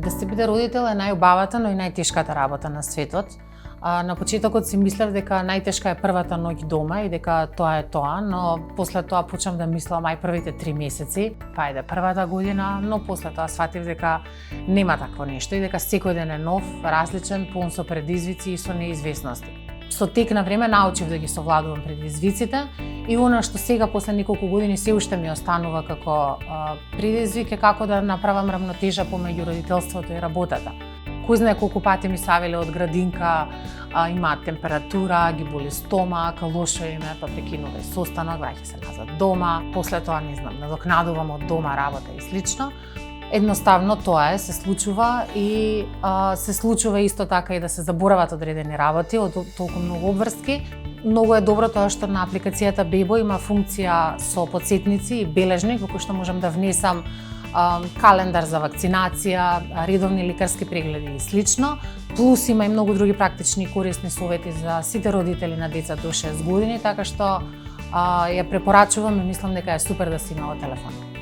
Да се биде родител е најубавата, но и најтешката работа на светот. На почетокот си мислев дека најтешка е првата ноќ дома и дека тоа е тоа, но после тоа почнав да мислам првите 3 месеци, па ајде првата година, но после тоа сфатив дека нема такво нешто и дека секој ден е нов, различен, полн со предизвици и со неизвестности. Со тек на време научив да ги совладувам предизвиците и она што сега после неколку години се уште ми останува како предизвик е како да направам равнотежа помеѓу родителството и работата. Кој знае колку пати ми савеле од градинка, имаат температура, ги боли стомак, лошо им е, па прекинува состанок, враќа се назад дома, после тоа не знам, надокнадувам од дома работа и слично. Едноставно тоа се случува и се случува исто така и да се заборават одредени работи од толку многу обврски. Многу е добро тоа што на апликацијата Bebo има функција со потсетници и бележник во кој што можам да внесам календар за вакцинација, редовни лекарски прегледи и слично. Плюс има и многу други практични и корисни совети за сите родители на деца до 6 години, така што ја препорачувам и мислам дека е супер да се има во телефон.